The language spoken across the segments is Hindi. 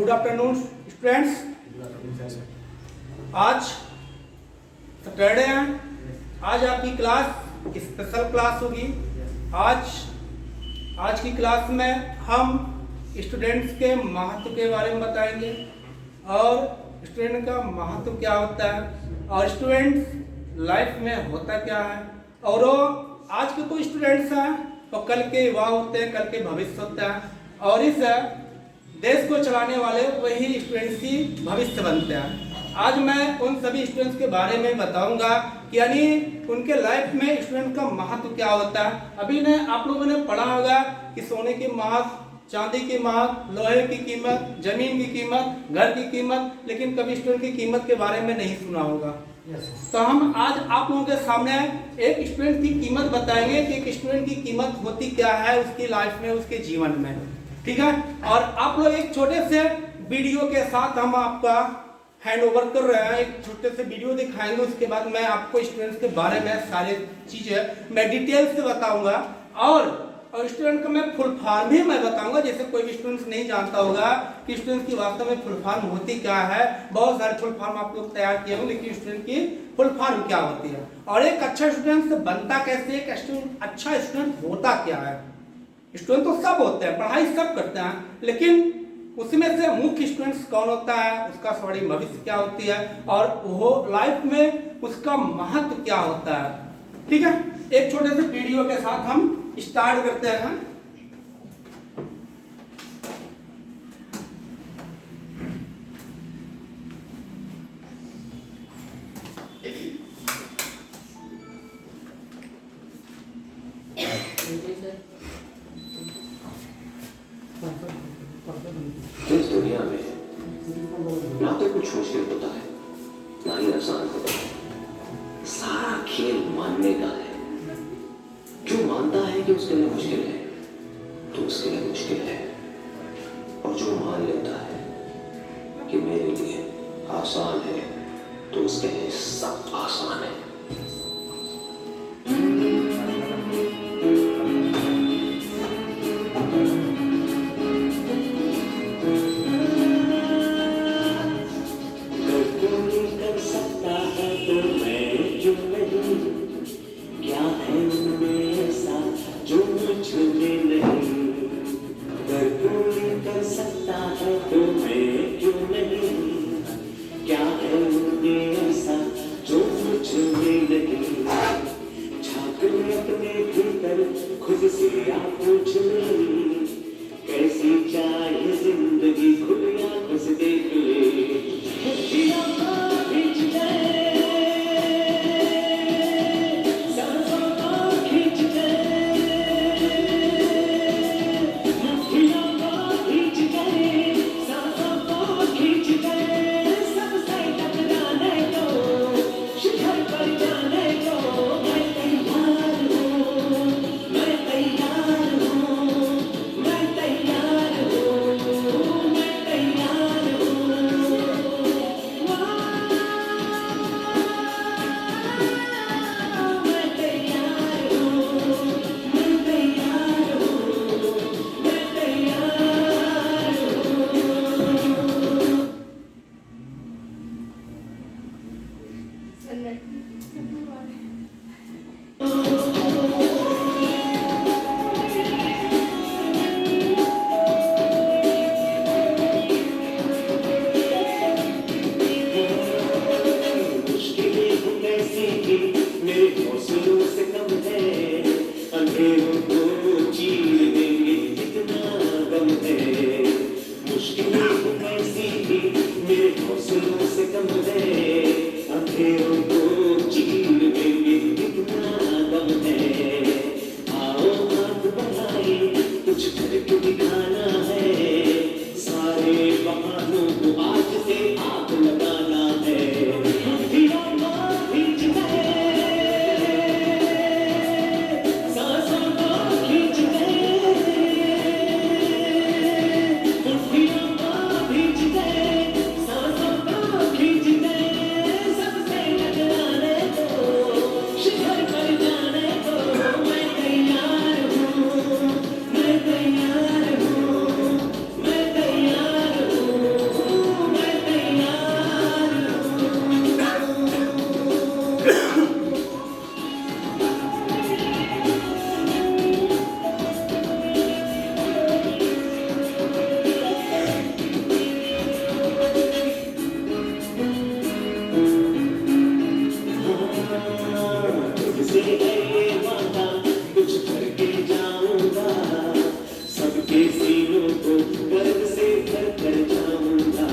Good afternoon students. आज सैटरडे है, आज आपकी क्लास स्पेशल क्लास होगी। आज की क्लास में हम स्टूडेंट्स के महत्व के बारे में बताएंगे और स्टूडेंट का महत्व क्या होता है और स्टूडेंट्स लाइफ में होता क्या है। और आज के तो स्टूडेंट्स हैं और कल के युवा होते हैं, कल के भविष्य होता है और इस देश को चलाने वाले वही स्टूडेंट्स ही भविष्य बनते हैं। आज मैं उन सभी स्टूडेंट्स के बारे में बताऊंगा कि यानी उनके लाइफ में स्टूडेंट का महत्व क्या होता है। अभी ने आप लोगों ने पढ़ा होगा कि सोने की महत्व, चांदी की महत्व, लोहे की कीमत, जमीन की कीमत, घर की कीमत, लेकिन कभी स्टूडेंट की कीमत के बारे में नहीं सुना होगा। तो हम आज आप लोगों के सामने एक स्टूडेंट की कीमत बताएंगे कि एक स्टूडेंट की कीमत होती क्या है उसकी लाइफ में, उसके जीवन में, ठीक है। और आप लोग एक छोटे से वीडियो के साथ हम आपका हैंड ओवर कर रहे हैं, एक छोटे से वीडियो दिखाएंगे। उसके बाद मैं आपको स्टूडेंट्स के बारे में सारी चीजें मैं डिटेल से बताऊंगा और स्टूडेंट का मैं फुल फॉर्म भी मैं बताऊंगा, जैसे कोई भी स्टूडेंट्स नहीं जानता होगा कि स्टूडेंट की वास्तव में फुल फॉर्म होती क्या है। बहुत सारे फुल फॉर्म आप लोग तैयार किए होंगे, लेकिन स्टूडेंट की फुल फॉर्म क्या होती है और एक अच्छा स्टूडेंट बनता कैसे, एक अच्छा स्टूडेंट होता क्या है। स्टूडेंट तो सब होते हैं, पढ़ाई सब करते हैं, लेकिन उसमें से मुख्य स्टूडेंट्स कौन होता है, उसका सॉरी भविष्य क्या होती है और वो लाइफ में उसका महत्व क्या होता है, ठीक है। एक छोटे से वीडियो के साथ हम स्टार्ट करते हैं। इस दुनिया में ना तो कुछ मुश्किल होता है ना ही आसान होता है। सारा खेल मानने का है। जो मानता है कि उसके लिए मुश्किल है तो उसके लिए मुश्किल है, और जो मान लेता है कि मेरे लिए आसान है तो उसके लिए सब आसान है। खुद से आप पूछ ले कैसी चाहे जिंदगी, खुद आंखों से देख ले। से है ये वादा, कुछ करके जाऊंगा, सबके सीनों को गर्व से भर कर जाऊंगा।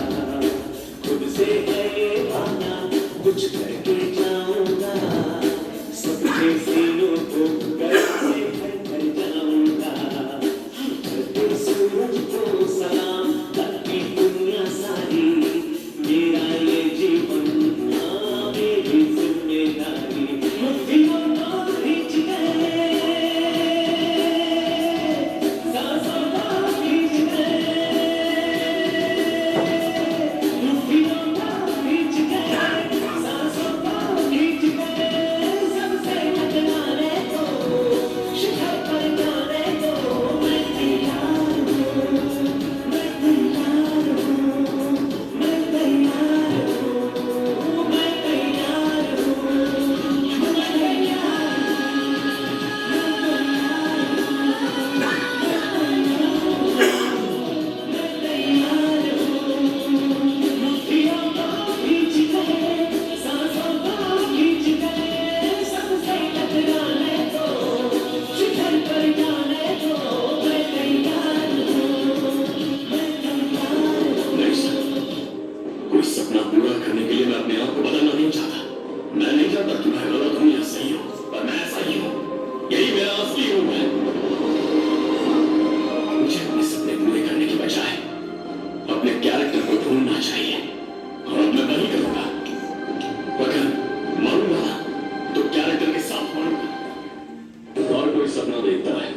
खुद से है ये वादा, कुछ करके जाऊंगा, सबके सीनों को गर्व से भर कर जाऊंगा। धरती सूरज को सलाम करती दुनिया सारी, मेरा ये जीवन मेरी जिम्मेदारी। मुट्ठियों को खींच गए, सांसों को खींच गए, मुट्ठियों को खींच गए, सांसों को खींच गए। सबसे टकराने को, शिखर पर जाने को मैं तैयार हूँ, मैं तैयार हूँ, मैं तैयार हूँ, मैं तैयार हूँ, मैं तैयार मुट्ठियों को खींच गए, सांसों को खींच गए। सबसे टकराने को, शिखर पर जाने को मैं तैयार हूँ, मैं तैयार हूँ। नहीं सर, कोई सपना पूरा करने के लिए मैं अपने आप को बदलना नहीं चाहता। मैं नहीं चाहता कि मैं गलत हूँ या सही हूँ, पर मैं ऐसा ही हूँ। यही मेरा असली रूप है। मुझे अपने सपने पूरे करने की बजाय अपने कैरेक्टर को ढूंढना चाहिए, और अब मैं वही करूंगा। अगर मरूंगा तो कैरेक्टर के साथ मरूंगा। और कोई सपना देखता है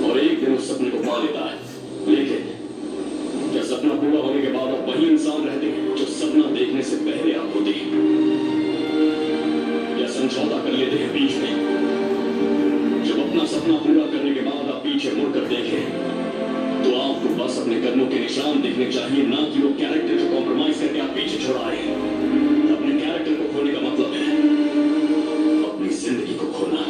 और एक दिन उस सपने को पा लेता है, लेकिन क्या सपना पूरा होने के बाद आप वही इंसान रहते हैं जो सपना देखने से पहले आप होते हैं, या समझौता कर लेते हैं बीच में? जब अपना सपना पूरा करने के बाद आप पीछे मुड़कर देखें तो आपको बस अपने कदमों के निशान देखने चाहिए, ना कि वो कैरेक्टर जो कॉम्प्रोमाइज करके आप पीछे छोड़ा रहे हैं। अपने कैरेक्टर को खोने का मतलब है अपनी जिंदगी को खोना।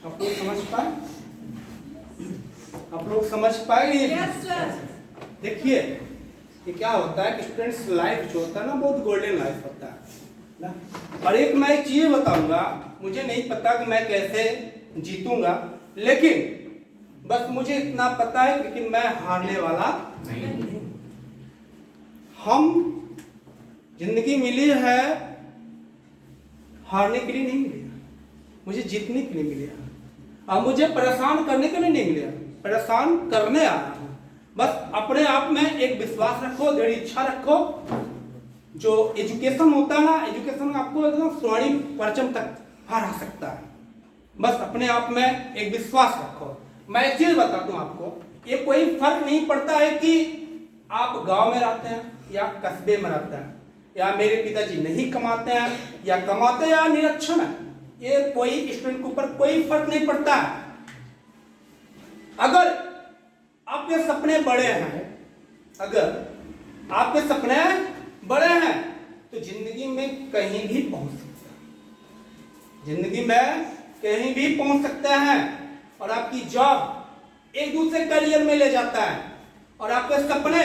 आप लोग समझ पाए? आप लोग समझ पाए? Yes sir. देखिए, ये क्या होता है कि स्टूडेंट्स लाइफ जो होता है ना, बहुत गोल्डन लाइफ होता है ना। और एक मैं एक चीज बताऊंगा, मुझे नहीं पता कि मैं कैसे जीतूंगा, लेकिन बस मुझे इतना पता है, लेकिन मैं हारने वाला नहीं। हम जिंदगी मिली है हारने के लिए नहीं मिली है, मुझे जीतने के लिए मिली है। और मुझे परेशान करने के लिए नहीं मिले, परेशान करने आया हूं। बस अपने आप में एक विश्वास रखो, दृढ़ इच्छा रखो। जो एजुकेशन होता है ना, एजुकेशन आपको एकदम स्वर्ण परचम तक हरा सकता है। बस अपने आप में एक विश्वास रखो। मैं एक चीज बता दूं आपको, ये कोई फर्क नहीं पड़ता है कि आप गांव में रहते हैं या कस्बे में रहते हैं, या मेरे पिताजी नहीं कमाते हैं या कमाते हैं या निरक्षर है, ये कोई स्टूडेंट के ऊपर कोई फर्क नहीं पड़ता है। अगर आपके सपने बड़े हैं, अगर आपके सपने बड़े हैं तो जिंदगी में कहीं भी पहुंच सकते हैं, जिंदगी में कहीं भी पहुंच सकते हैं। और आपकी जॉब एक दूसरे करियर में ले जाता है, और आपके सपने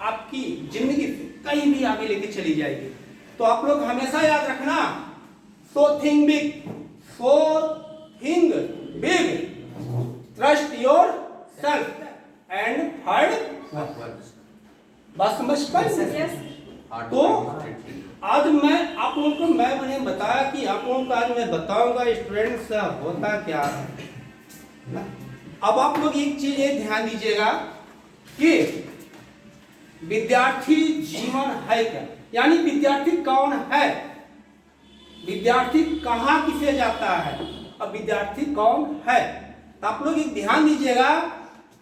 आपकी जिंदगी से कहीं भी आगे लेके चली जाएगी। तो आप लोग हमेशा याद रखना, so think big, trust yourself and hard work। बात समझ पाए? तो आज मैं आप लोगों को मैंने बताया कि आप लोगों को आज मैं बताऊंगा स्टूडेंट्स होता क्या है ना। अब आप लोग एक चीज ये ध्यान दीजिएगा कि विद्यार्थी जीवन है क्या, यानी विद्यार्थी कौन है, विद्यार्थी कहाँ किसे जाता है, अब विद्यार्थी कौन है। तो आप लोग एक ध्यान दीजिएगा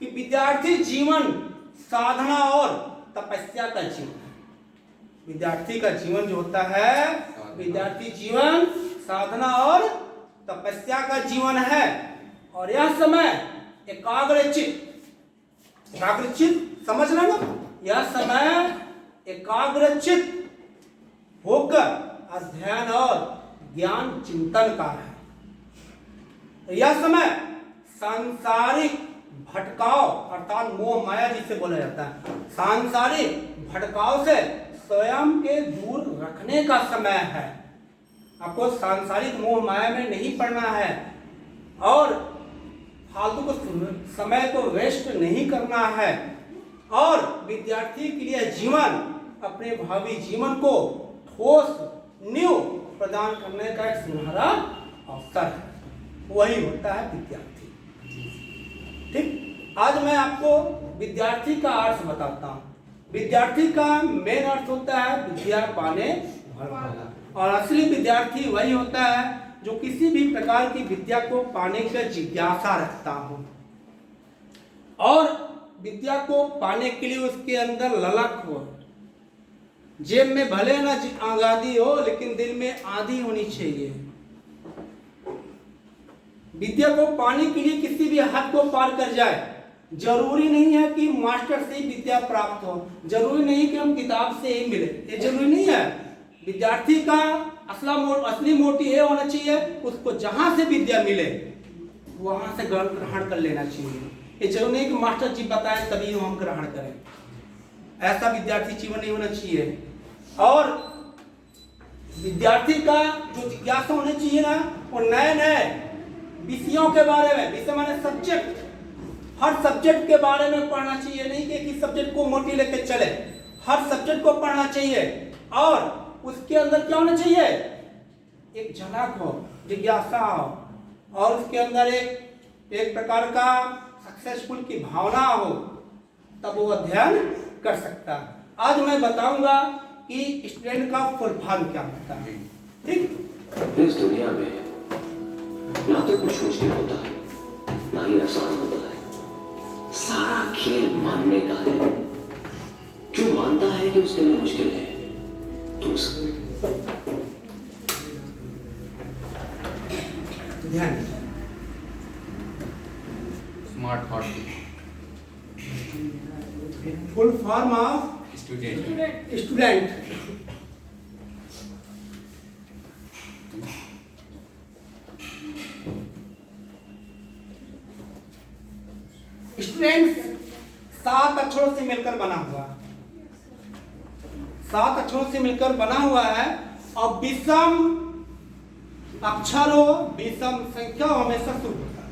कि विद्यार्थी जीवन साधना और तपस्या का जीवन है। विद्यार्थी का जीवन जो होता है, विद्यार्थी जीवन साधना और तपस्या का जीवन है। और यह समय एकाग्रचित समझ रहे ना, यह समय एकाग्रचित होकर अध्ययन और ज्ञान चिंतन का है। यह समय सांसारिक भटकाव अर्थात मोह माया जिसे बोला जाता है, सांसारिक भटकाव से स्वयं के दूर रखने का समय है। आपको सांसारिक मोह माया में नहीं पड़ना है और फालतू को समय को वेस्ट नहीं करना है और विद्यार्थी के लिए जीवन अपने भावी जीवन को ठोस नींव प्रदान करने का एक सुनहरा अवसर है, वही होता है विद्यार्थी। ठीक, आज मैं आपको विद्यार्थी का अर्थ बताता हूँ। विद्यार्थी का मेन अर्थ होता है विद्या पाने वाला, और असली विद्यार्थी वही होता है जो किसी भी प्रकार की विद्या को पाने की जिज्ञासा रखता हो और विद्या को पाने के लिए उसके अंदर ललक हो। जेब में भले ना आजादी हो लेकिन दिल में आंधी होनी चाहिए। विद्या को पाने के लिए किसी भी हद को पार कर जाए। जरूरी नहीं है कि मास्टर से ही विद्या प्राप्त हो, जरूरी नहीं कि हम किताब से ही मिले, ये जरूरी नहीं है। विद्यार्थी का असली मोटिव ये होना चाहिए उसको जहां से विद्या मिले वहां से ग्रहण कर लेना चाहिए। ये जरूरी नहीं कि मास्टर जी बताएं तभी हम ग्रहण करें, ऐसा विद्यार्थी जीवन नहीं होना चाहिए। और विद्यार्थी का जो जिज्ञासा होनी चाहिए ना, वो नए नए विषयों के बारे में, विषय माने सब्जेक्ट, हर सब्जेक्ट के बारे में पढ़ना चाहिए। नहीं कि एक ही को मोटी लेके चले, हर सब्जेक्ट को पढ़ना चाहिए और उसके अंदर क्या होना चाहिए, एक झलक हो, जिज्ञासा हो और उसके अंदर एक प्रकार का सक्सेसफुल की भावना हो, तब वो अध्ययन कर सकता है। आज मैं बताऊंगा कि स्टूडेंट का फुल फॉर्म क्या होता है। ठीक, इस दुनिया में ना तो कुछ मुश्किल होता है ना ही आसान होता है, सारा खेल मानने का है। जो मानता है कि उसके लिए मुश्किल है तो ध्यान smart thought full form of student. Student 7 अक्षरों से मिलकर बना हुआ, 7 अक्षरों से मिलकर बना हुआ है और विषम अक्षर हो, विषम संख्या हो, हमेशा शुरू होता है।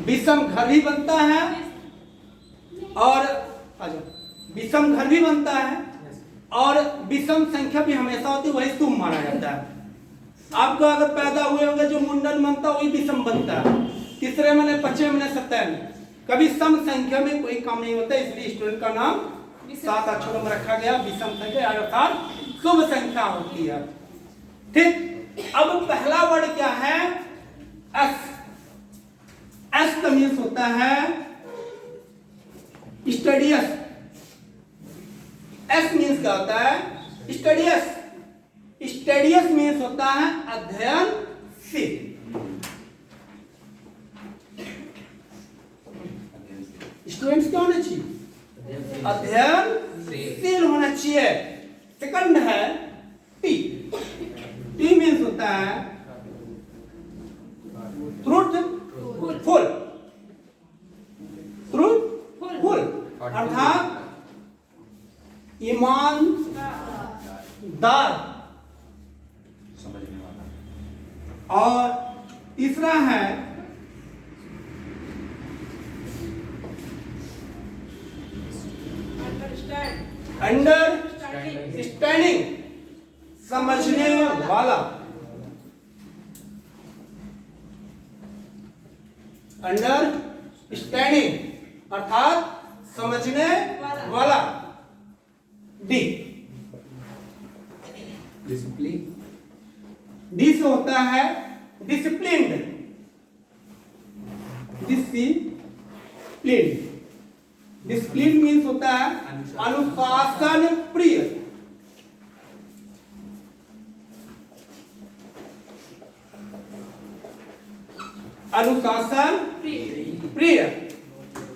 विषम घर भी बनता है और विषम घर भी बनता है और विषम संख्या भी हमेशा होती है, वही शुभ माना जाता है। आपका अगर पैदा हुए होंगे जो मुंडन बनता है वही विषम बनता है, तीसरे महीने, 5वें महीने, 7वें में। कभी सम संख्या में कोई काम नहीं होता, इसलिए स्टूडेंट का नाम 7 अक्षरों में रखा गया। विषम संख्या अर्थात शुभ संख्या होती है। ठीक, अब पहला वर्ड क्या है, एस। एस का मीन्स होता है स्टडियस। एस मीन्स क्या होता है, स्टडियस। स्टडियस मीन्स होता है अध्ययनशील। स्टूडेंट्स क्या होना चाहिए, अध्ययनशील होना चाहिए। सेकंड है टी। टी मीन्स होता है ट्रूथफुल। ट्रूथफुल अर्थात ईमानदार। समझने वाला। और तीसरा है अंडरस्टैंडिंग, समझने वाला। अंडरस्टैंडिंग अर्थात समझने वाला। डी। डिसिप्लिन। डी से होता है डिसिप्लिन्ड। डिसिप्लिन। डिसिप्लिन मीन्स होता है अनुशासन प्रिय। अनुशासन प्रिय।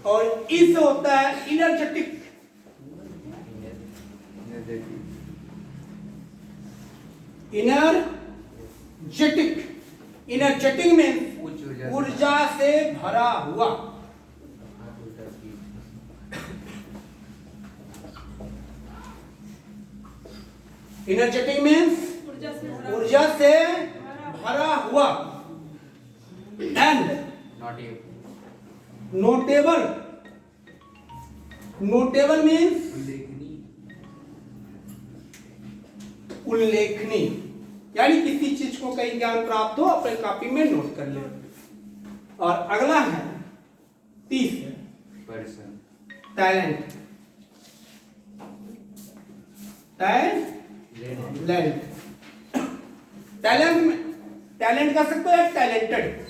और इस होता है इनर्जेटिक। इनर्जेटिक। इनर्जेटिक मीन्स से भरा हुआ। एनर्जेटिक मीन्स ऊर्जा से भरा हुआ। And Not you. Notable, notable means उल्लेखनीय, यानी किसी चीज को कहीं ज्ञान प्राप्त हो अपने कॉपी में नोट कर ले। और अगला है 30 Person. टैलेंट। टैलेंट, टैलेंट में टैलेंट कर सकते हो या टैलेंटेड।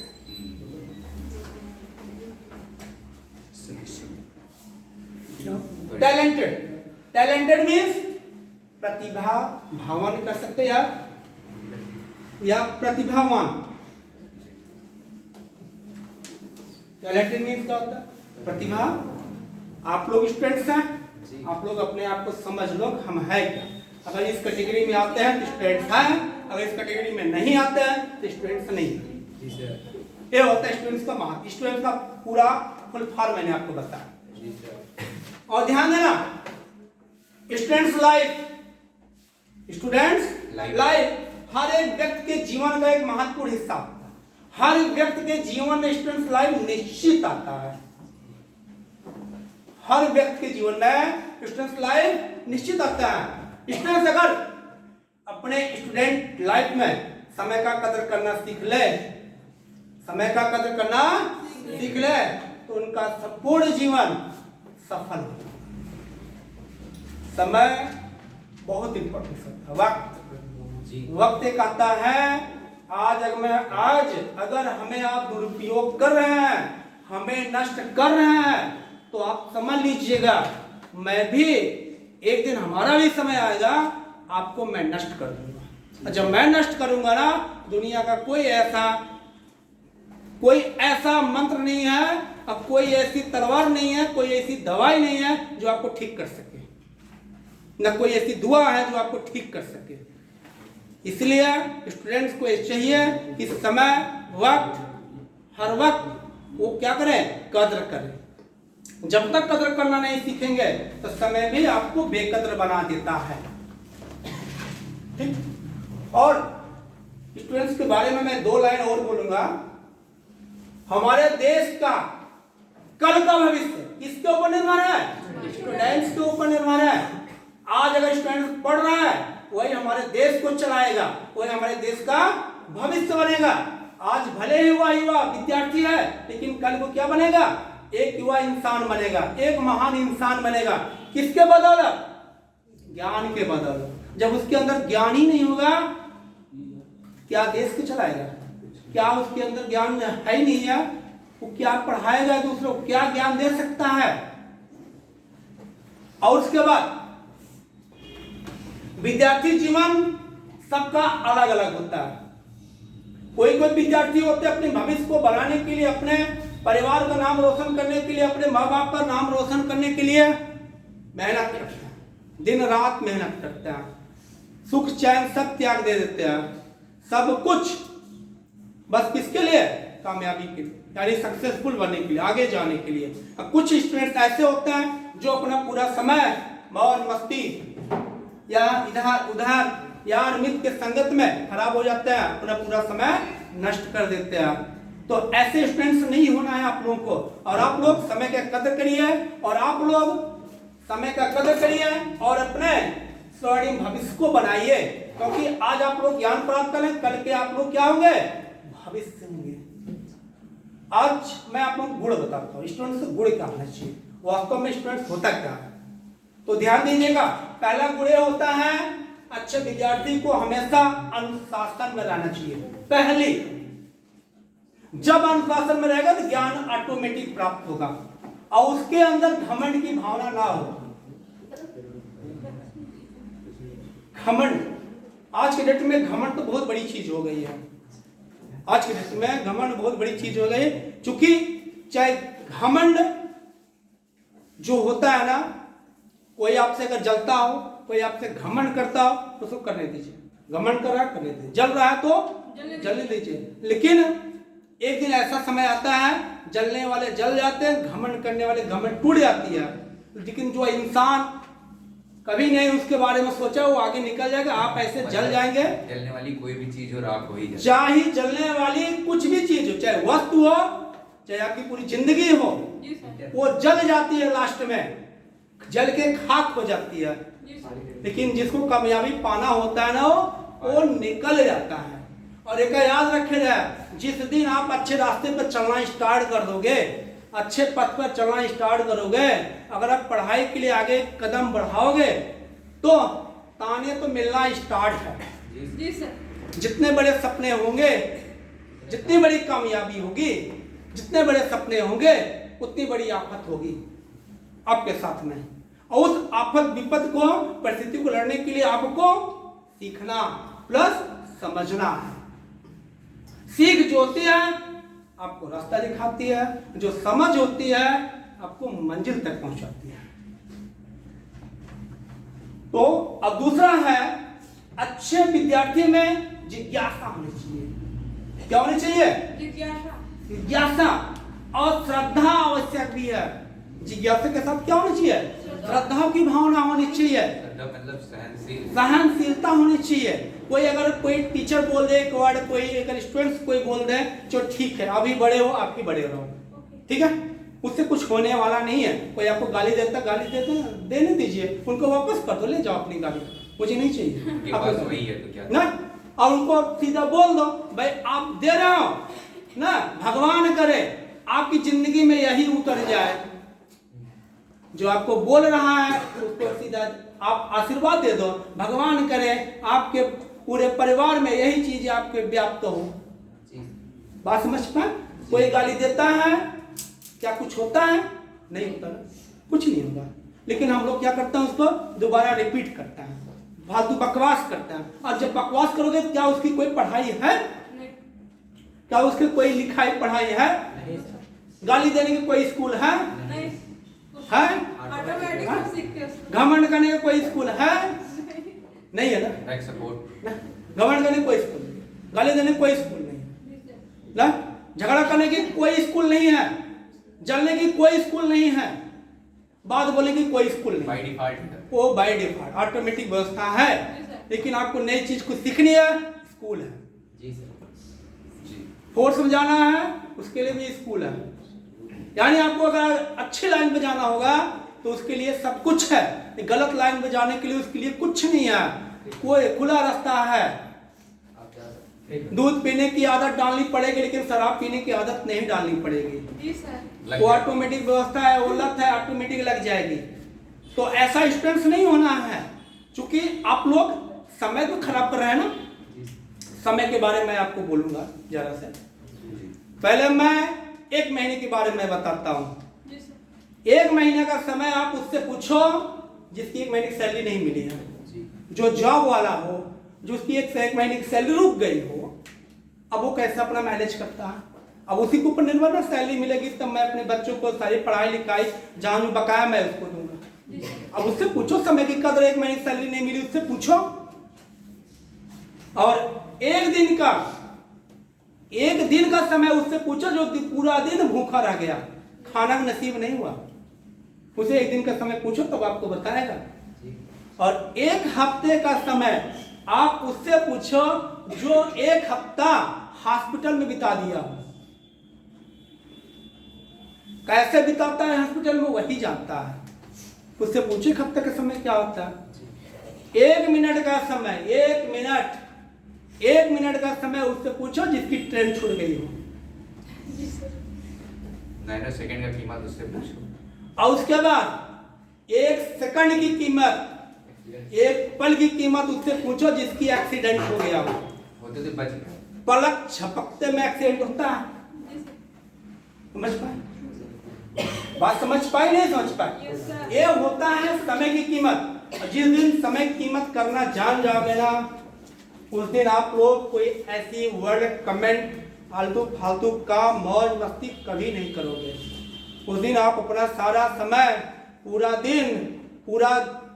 टैलेंटेड, टैलेंटेड मीन्स प्रतिभा भावन कर सकते या प्रतिभावान। टैलेंटेड मीन्स क्या होता है? प्रतिभा। आप लोग स्टूडेंट्स हैं, आप लोग अपने आप को समझ लो हम है क्या। अगर इस कैटेगरी में आते हैं तो स्टूडेंट्स हैं, अगर इस कैटेगरी में नहीं आते हैं तो स्टूडेंट्स नहीं हैं। ये होता है स्टूडेंट्स का महत्व। स्टूडेंट्स का पूरा फुल फॉर्म मैंने आपको बताया। और ध्यान देना, स्टूडेंट्स लाइफ, स्टूडेंट्स लाइफ हर एक व्यक्ति के जीवन का एक महत्वपूर्ण हिस्सा होता है। हर एक व्यक्ति के जीवन में स्टूडेंट्स लाइफ निश्चित आता है। हर व्यक्ति के जीवन में स्टूडेंट्स लाइफ निश्चित आता है। स्टूडेंट्स अगर अपने स्टूडेंट लाइफ में समय का कदर करना सीख ले, समय का कदर करना सीख ले, तो उनका संपूर्ण जीवन सफल हो। समय बहुत इंपॉर्टेंट है। वक्त एक आता है, आज अगर हमें आप दुरुपयोग कर रहे हैं, हमें नष्ट कर रहे हैं, तो आप समझ लीजिएगा मैं भी एक दिन, हमारा भी समय आएगा, आपको मैं नष्ट कर दूंगा। और जब मैं नष्ट करूंगा ना, दुनिया का कोई ऐसा मंत्र नहीं है, अब कोई ऐसी तलवार नहीं है, कोई ऐसी दवाई नहीं है जो आपको ठीक कर सके, न कोई ऐसी दुआ है जो आपको ठीक कर सके। इसलिए स्टूडेंट्स को ये चाहिए कि समय, वक्त, हर वक्त वो क्या करें? कद्र करें। जब तक कद्र करना नहीं सीखेंगे तो समय भी आपको बेकद्र बना देता है। ठीक। और स्टूडेंट्स के बारे में मैं 2 लाइन और बोलूंगा। हमारे देश का कल का भविष्य किसके ऊपर निर्भर है? स्टूडेंट्स के ऊपर निर्भर है। आज अगर स्टूडेंट पढ़ रहा है, वही हमारे देश को चलाएगा, वही हमारे देश का भविष्य बनेगा। आज भले ही वह युवा विद्यार्थी है, लेकिन कल को क्या बनेगा? एक युवा इंसान बनेगा, एक महान इंसान बनेगा। किसके बदौलत? ज्ञान के बदौलत। जब उसके अंदर ज्ञान ही नहीं होगा, क्या देश को चलाएगा? क्या उसके अंदर ज्ञान है ही नहीं है, वो क्या पढ़ाएगा दूसरों को? क्या ज्ञान दे सकता है? और उसके बाद विद्यार्थी जीवन सबका अलग अलग होता है। कोई विद्यार्थी होते हैं अपने भविष्य को बनाने के लिए, अपने परिवार का नाम रोशन करने के लिए, अपने माँ बाप का नाम रोशन करने के लिए मेहनत करते हैं, दिन रात मेहनत करते हैं, सुख चैन सब त्याग दे देते हैं, सब कुछ बस किसके लिए? कामयाबी के लिए, यानी सक्सेसफुल बनने के लिए, आगे जाने के लिए। अब कुछ स्टूडेंट्स ऐसे होते हैं जो अपना पूरा समय मौज मस्ती या इधर उधर यार मित्र के संगत में खराब हो जाते हैं, अपना पूरा समय नष्ट कर देते हैं। तो ऐसे स्टूडेंट्स नहीं होना है आप लोगों को। और आप लोग समय का कदर करिए, और आप लोग समय का कदर करिए और अपने स्वर्णिम भविष्य को बनाइए। क्योंकि आज आप लोग ज्ञान प्राप्त करें, कल के आप लोग क्या होंगे? भविष्य होंगे। आज मैं आप लोगों को गुण बताता हूँ, स्टूडेंट्स को गुण क्या होना चाहिए, वास्तव में स्टूडेंट्स होता क्या है। तो ध्यान दीजिएगा, पहला गुण होता है अच्छे विद्यार्थी को हमेशा अनुशासन में रहना चाहिए। पहली, जब अनुशासन में रहेगा तो ज्ञान ऑटोमेटिक प्राप्त होगा, और उसके अंदर घमंड की भावना ना हो। घमंड, आज के डेट में घमंड तो बहुत बड़ी चीज हो गई है। आज के डेट में घमंड बहुत बड़ी चीज हो गई, क्योंकि चाहे घमंड जो होता है ना, कोई आपसे अगर जलता हो, कोई आपसे घमंड करता हो तो उसको करने दीजिए। घमंड कर रहा है करने दीजिए, जल रहा है तो जलने दीजिए। लेकिन एक दिन ऐसा समय आता है जलने वाले जल जाते हैं, घमंड करने वाले घमंड टूट जाती है। लेकिन जो इंसान कभी नहीं उसके बारे में सोचा वो आगे निकल जाएगा। आप ऐसे जल जाएंगे। जलने वाली कोई भी चीज हो राख हो ही जाए। चाहे जलने वाली कुछ भी चीज हो, चाहे वस्तु हो, चाहे आपकी पूरी जिंदगी हो, वो जल जाती है, लास्ट में जल के खाक हो जाती है। लेकिन जिसको कामयाबी पाना होता है ना वो निकल जाता है। और एक याद रखेगा, जिस दिन आप अच्छे रास्ते पर चलना स्टार्ट कर दोगे, अच्छे पथ पर चलना स्टार्ट करोगे, अगर आप पढ़ाई के लिए आगे कदम बढ़ाओगे तो ताने तो मिलना स्टार्ट है। जी सर। जितने बड़े सपने होंगे, जितनी बड़ी कामयाबी होगी, जितने बड़े सपने होंगे, उतनी बड़ी आफत होगी आपके साथ में। और उस आफत विपद को, परिस्थिति को लड़ने के लिए आपको सीखना प्लस समझना है। सीख जो होती है आपको रास्ता दिखाती है, जो समझ होती है आपको मंजिल तक पहुंचाती है। तो अब दूसरा है, अच्छे विद्यार्थी में जिज्ञासा होनी चाहिए। क्या होनी चाहिए? जिज्ञासा और श्रद्धा आवश्यक भी है। जिज्ञासा के साथ क्या होनी चाहिए? श्रद्धा की भावना होनी चाहिए, मतलब सहनशीलता होनी चाहिए। कोई अगर कोई टीचर बोल दे एक वर्ड, कोई अगर स्टूडेंट्स कोई बोल दे, जो ठीक है अभी बड़े हो, आप भी बड़े रहो, ठीक है, उससे कुछ होने वाला नहीं है। कोई आपको गाली देता, गाली देते देने दीजिए, उनको वापस कर दो, ले जाओ अपनी गाली, मुझे नहीं चाहिए आपको वही है तो क्या ना। और उनको सीधा बोल दो, भाई आप दे रहे हो ना, भगवान करे आपकी जिंदगी में यही उतर जाए। जो आपको बोल रहा है उसको सीधा आप आशीर्वाद दे दो, भगवान करे आपके पूरे परिवार में यही चीज आपके व्याप्त हो। बात समझ पाए? कोई गाली देता है, क्या कुछ होता है? नहीं होता ना, कुछ नहीं होगा। लेकिन हम लोग क्या करते हैं, उसको दोबारा रिपीट करते हैं, फालतू बकवास करते हैं। और जब बकवास करोगे, क्या उसकी कोई पढ़ाई है? क्या उसकी कोई लिखाई पढ़ाई है? गाली देने की कोई स्कूल है? है? घमंड करने का कोई स्कूल है? नहीं है ना। घमंड करने कोई स्कूल नहीं, गाली देने कोई स्कूल नहीं ना, झगड़ा करने की कोई स्कूल नहीं है, जलने की कोई स्कूल नहीं है, बात बोलने की कोई स्कूल नहीं। बाय डिफॉल्ट वो बाय डिफॉल्ट ऑटोमेटिक व्यवस्था है। लेकिन आपको नई चीज को सीखनी है, स्कूल है। जी सर। फोर्स में जाना है, उसके लिए भी स्कूल है। यानी आपको अगर अच्छी लाइन पे जाना होगा तो उसके लिए सब कुछ है, गलत लाइन पे जाने के लिए उसके लिए कुछ नहीं है, कोई खुला रास्ता है। दूध पीने की आदत डालनी पड़ेगी, लेकिन शराब पीने की आदत नहीं डालनी पड़ेगी। वो ऑटोमेटिक व्यवस्था है, वो लत है, ऑटोमेटिक लग जाएगी। तो ऐसा स्टूडेंट्स नहीं होना है, क्योंकि आप लोग समय को खराब कर रहे हैं ना। समय के बारे में आपको बोलूंगा जरा से। पहले मैं 1 महीने के बारे में बताता हूँ। 1 महीने का समय आप उससे पूछो जिसकी 1 महीने की सैलरी नहीं मिली है, जो जॉब वाला हो, जो उसकी 1 महीने की सैलरी रुक गई हो, अब वो कैसे अपना मैनेज करता है? अब उसी के ऊपर निर्भर ना, सैलरी मिलेगी तब मैं अपने बच्चों को सारी पढ़ाई लिखाई जहाँ जो बकाया मैं उसको दूंगा। अब उससे पूछो, समय की कदर, 1 महीने की सैलरी नहीं मिली, उससे पूछो। और एक दिन का समय उससे पूछो जो पूरा दिन भूखा रह गया, खाना नसीब नहीं हुआ, उसे 1 दिन का समय पूछो तब आपको बताएगा। और 1 हफ्ते का समय आप उससे पूछो जो 1 हफ्ता हॉस्पिटल में बिता दिया हो। कैसे बिताता है हॉस्पिटल में वही जानता है, उससे पूछो 1 हफ्ते का समय क्या होता है। 1 मिनट का समय, 1 मिनट का समय उससे पूछो जिसकी ट्रेन छूट गई हो। 9 सेकंड का कीमत उससे पूछो। और उसके बाद 1 सेकंड की कीमत, 1 पल की कीमत उससे पूछो जिसकी एक्सीडेंट हो गया हो। होते तो बच गया। पलक झपकते में एक्सीडेंट होता है, समझ पाए? बात समझ पाए नहीं समझ पाए? ये होता है समय की कीमत। जिस दिन समय की कीमत करना जान जाओगे ना, उस दिन आप लोग कोई ऐसी वर्ड कमेंट फालतू का मौज मस्ती कभी नहीं करोगे। उस दिन आप अपना सारा समय, पूरा दिन, पूरा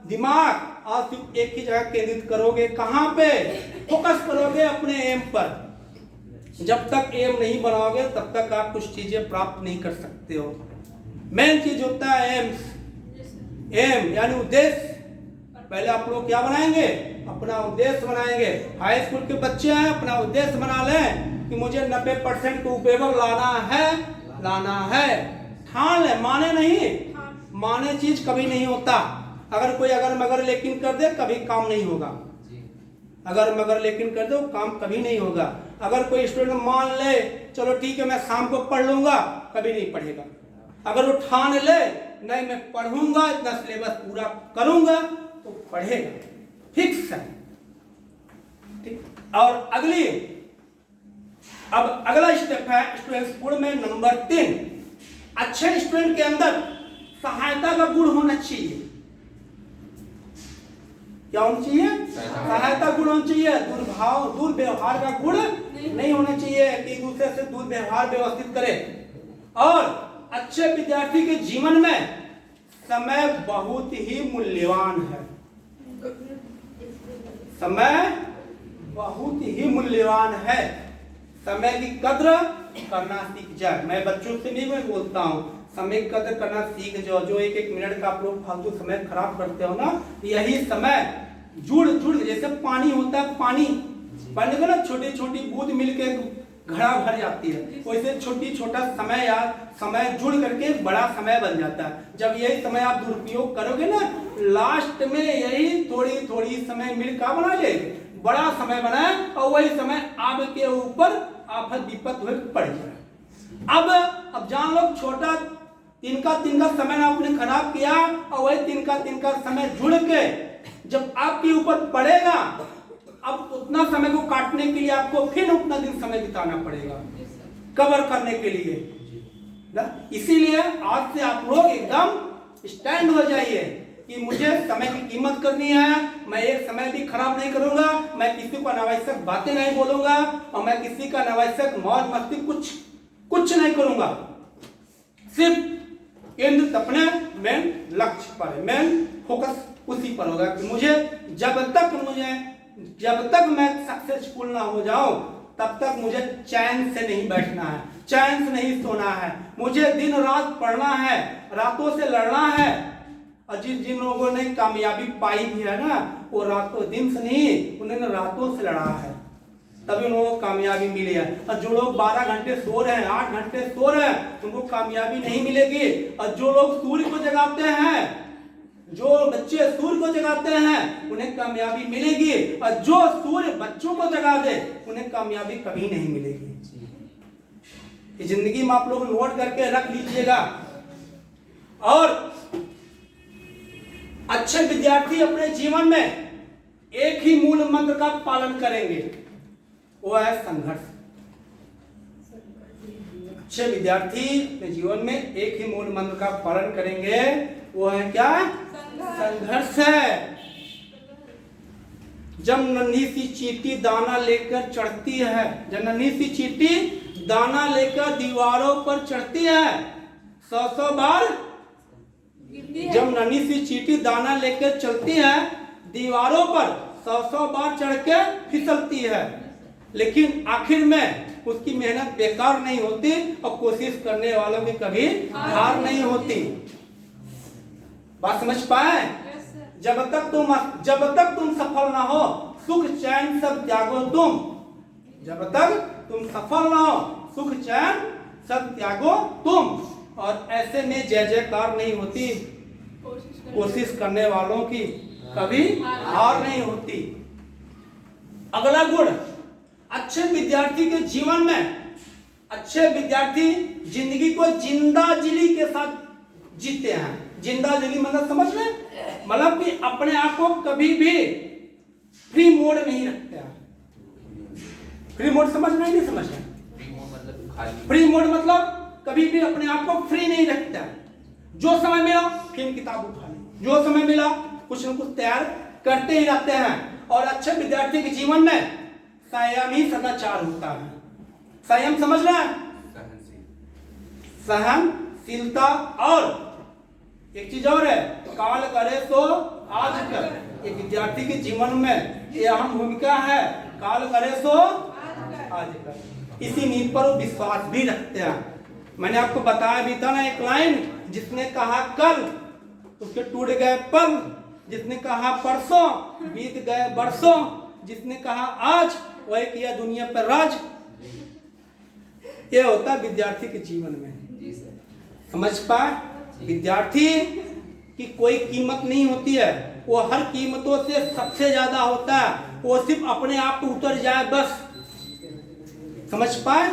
दिमाग आप सिर्फ एक ही जगह केंद्रित करोगे। कहाँ पे? फोकस करोगे अपने एम पर। जब तक एम नहीं बनाओगे तब तक आप कुछ चीजें प्राप्त नहीं कर सकते हो। मेन चीज होता है एम यानी उद्देश्य। पहले आप लोग क्या बनाएंगे? अपना उद्देश्य बनाएंगे। हाई स्कूल के बच्चे हैं, अपना उद्देश्य बना लें कि मुझे 90% को ऊपर लाना है। ठान ले, माने नहीं, माने चीज कभी नहीं होता। अगर कोई अगर मगर लेकिन कर दे कभी काम नहीं होगा। अगर मगर लेकिन कर दो काम कभी नहीं होगा। अगर कोई स्टूडेंट मान ले चलो ठीक है मैं शाम को पढ़ लूंगा, कभी नहीं पढ़ेगा। अगर वो ठान ले नहीं मैं पढ़ूंगा, इतना सिलेबस पूरा करूंगा, तो पढ़ेगा, फिक्स है। ठीक। और अब अगला स्टेप है स्टूडेंट्स गुण में नंबर 3, अच्छे स्टूडेंट के अंदर सहायता का गुण होना चाहिए। क्या होना चाहिए? सहायता गुण होना चाहिए। दुर्व्यवहार का गुण नहीं होना चाहिए कि एक दूसरे से दुर्व्यवहार व्यवस्थित करे। और अच्छे विद्यार्थी के जीवन में समय बहुत ही मूल्यवान है। समय बहुत ही मूल्यवान है। समय की कद्र करना सीख जाए। मैं बच्चों से नहीं मैं बोलता हूँ, समय की कद्र करना सीख जाओ। जो एक मिनट का आप लोग फालतू समय खराब करते हो ना, यही समय जुड़ जैसे पानी होता है, पानी को ना छोटी छोटी बूंद मिलके घड़ा भर जाती है, वैसे छोटा समय जुड़ करके बड़ा समय बन जाता है। जब यही समय आप दुरुपयोग करोगे ना, लास्ट में यही थोड़ी समय मिल का बना ले बड़ा समय बनाए, और वही समय आपके ऊपर आफत विपत हुए पड़ जाए। अब जान लो छोटा तिनका समय आपने खराब किया, और वही तिनका समय जुड़ के जब आपके ऊपर पड़ेगा, अब उतना समय को काटने के लिए आपको फिर उतना दिन समय बिताना पड़ेगा कवर करने के लिए। इसीलिए आज से आप लोग एकदम स्टैंड हो जाइए कि मुझे समय की कीमत करनी है। मैं एक समय भी खराब नहीं करूंगा, मैं किसी को अनावश्यक बातें नहीं बोलूंगा, और मैं किसी का अनावश्यक मौज मस्ती कुछ नहीं करूंगा। सिर्फ केंद्र अपने मेन लक्ष्य पर है, मेन फोकस उसी पर होगा कि मुझे जब तक मैं सक्सेसफुल ना हो जाऊं तब तक मुझे चैन से नहीं बैठना है, चैन से नहीं सोना है। मुझे दिन रात पढ़ना है, रातों से लड़ना है। और जिन लोगों ने कामयाबी पाई भी है ना, वो रातों दिन से नहीं, उन्होंने रातों से लड़ा है, तभी उनको कामयाबी मिली है। और जो लोग 12 घंटे सो रहे हैं, 8 घंटे सो रहे हैं, उनको कामयाबी नहीं मिलेगी। और जो लोग सूर्य को जगाते हैं, जो बच्चे सूर्य को जगाते हैं, उन्हें कामयाबी मिलेगी। और जो सूर्य बच्चों को जगा दे, उन्हें कामयाबी कभी नहीं मिलेगी। ये जिंदगी में आप लोग नोट करके रख लीजिएगा। और अच्छे विद्यार्थी अपने जीवन में एक ही मूल मंत्र का पालन करेंगे, वो है संघर्ष। अच्छे विद्यार्थी अपने जीवन में एक ही मूल मंत्र का पालन करेंगे, वो है क्या? संघर्ष है। जब नन्ही सी चींटी दाना लेकर चढ़ती है, जब नन्ही सी चींटी दाना लेकर दीवारों पर चढ़ती है, 100 बार जब नन्ही सी चींटी दाना लेकर चलती है दीवारों पर, 100 बार चढ़ के फिसलती है, लेकिन आखिर में उसकी मेहनत बेकार नहीं होती, और कोशिश करने वालों की कभी हार नहीं होती। बात समझ पाए? जब तक तुम सफल ना हो, सुख चैन सब त्यागो तुम। जब तक तुम सफल ना हो, सुख चैन सब त्यागो तुम। और ऐसे में जय जयकार नहीं होती, कोशिश करने वालों की कभी हार नहीं होती। अगला गुण, अच्छे विद्यार्थी के जीवन में, अच्छे विद्यार्थी जिंदगी को जिंदा-दिली के साथ जीते हैं। जिंदा-दिली मतलब समझ रहे? मतलब कि अपने आप को कभी भी फ्री मोड नहीं रखते हैं। फ्री मोड समझ रहे नहीं समझ रहे? फ्री मोड मतलब कभी भी अपने आप को फ्री नहीं रखता। जो समय मिला फिर किताब उठा ली, जो समय मिला कुछ न कुछ तैयार करते ही रहते हैं। और अच्छे विद्यार्थी के जीवन में संयम ही सदाचार होता है। संयम समझ रहे हैं? सहनशीलता। और एक चीज और है, काल करे सो आज कर। एक विद्यार्थी के जीवन में ये अहम भूमिका है, काल करे सो आज कर। इसी नींव पर वो विश्वास भी रखते हैं। मैंने आपको बताया भी था ना एक लाइन, जिसने कहा कल उसके टूट गए पल, जिसने कहा परसों बीत गए बरसों, जिसने कहा आज वही किया दुनिया पर राज। ये होता है विद्यार्थी के जीवन में। जी सर। समझ पाए? विद्यार्थी की कोई कीमत नहीं होती है, वो हर कीमतों से सबसे ज्यादा होता है, वो सिर्फ अपने आप पे उतर जाए बस। समझ पाए?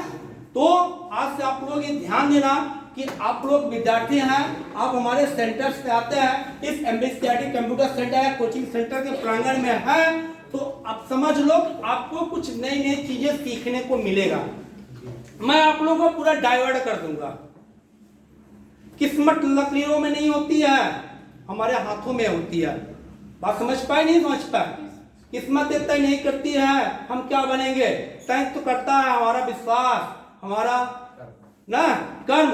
तो आज से आप लोग ये ध्यान देना कि आप लोग विद्यार्थी हैं, आप हमारे सेंटर्स पे आते हैं, इस एमबीसीआरटी कंप्यूटर सेंटर या कोचिंग सेंटर के प्रांगण में है, तो आप समझ लो आपको कुछ नई नई चीजें सीखने को मिलेगा। मैं आप लोगों को पूरा डाइवर्ट कर दूंगा। किस्मत लकीरों में नहीं होती है, हमारे हाथों में होती है। बात समझ पाए? नहीं समझ पाए? किस्मत तय नहीं करती है हम क्या बनेंगे, तय तो करता है हमारा विश्वास, हमारा ना कर्म।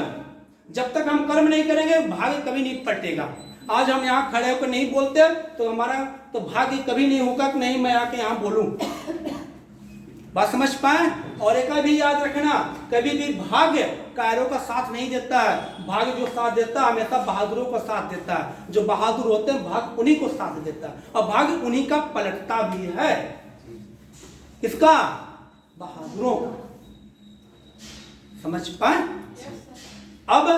जब तक हम कर्म नहीं करेंगे भाग्य कभी नहीं पलटेगा। आज हम यहाँ खड़े होकर नहीं बोलते तो हमारा तो भाग्य कभी नहीं होगा कि नहीं मैं आके यहाँ बोलूं। बात समझ पाए? और एक भी याद रखना, कभी भी भाग्य कायरों का साथ नहीं देता है, भाग्य जो साथ देता है हमेशा बहादुरों का साथ देता है। जो बहादुर होते हैं भाग्य उन्हीं को साथ देता है, और भाग्य उन्हीं का पलटता भी है। किसका? बहादुरों का। समझ पाए? अब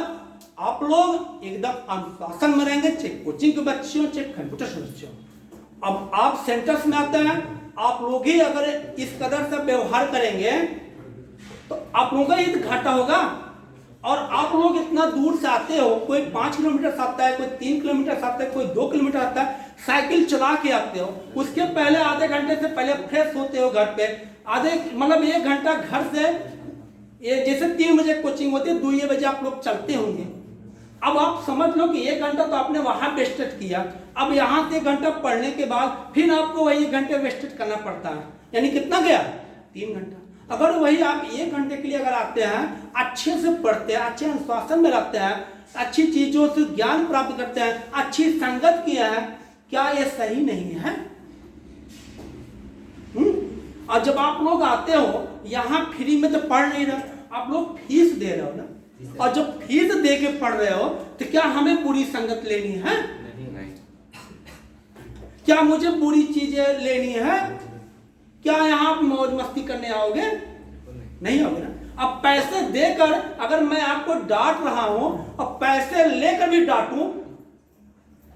आप लोग एकदम अनुशासन में रहेंगे, चाहे कोचिंग के बच्चे हो चाहे कंप्यूटर के बच्चे हो। अब आप सेंटर्स में आते हैं, आप लोग ही अगर इस कदर से व्यवहार करेंगे तो आप लोगों का ही घाटा होगा। और आप लोग इतना दूर से आते हो, कोई 5 किलोमीटर से आता है, कोई 3 किलोमीटर से आता है, कोई 2 किलोमीटर आता है, साइकिल चला के आते हो। उसके पहले आधे घंटे से पहले फ्रेश होते हो घर पे, आधे मतलब 1 घंटा घर से, ये जैसे 3 बजे कोचिंग होती है 2 बजे आप लोग चलते होंगे। अब आप समझ लो कि 1 घंटा तो आपने वहां वेस्टेड किया, अब यहाँ से 1 घंटा पढ़ने के बाद फिर आपको वही 1 घंटे वेस्टेड करना पड़ता है, यानी कितना गया? 3 घंटा। अगर वही आप 1 घंटे के लिए अगर आते हैं, अच्छे से पढ़ते हैं, अच्छे अनुशासन में रहते हैं, अच्छी चीजों से ज्ञान प्राप्त करते हैं, अच्छी संगत किया है, क्या ये सही नहीं है? और जब आप लोग आते हो यहाँ फ्री में तो पढ़ नहीं रहे, आप लोग फीस दे रहे हो ना, और जब फीस दे के पढ़ रहे हो तो क्या हमें बुरी संगत लेनी है? नहीं। क्या मुझे बुरी चीजें लेनी है? क्या यहाँ मौज मस्ती करने आओगे? नहीं आओगे ना। अब पैसे देकर अगर मैं आपको डांट रहा हूं और पैसे लेकर भी डांटूं,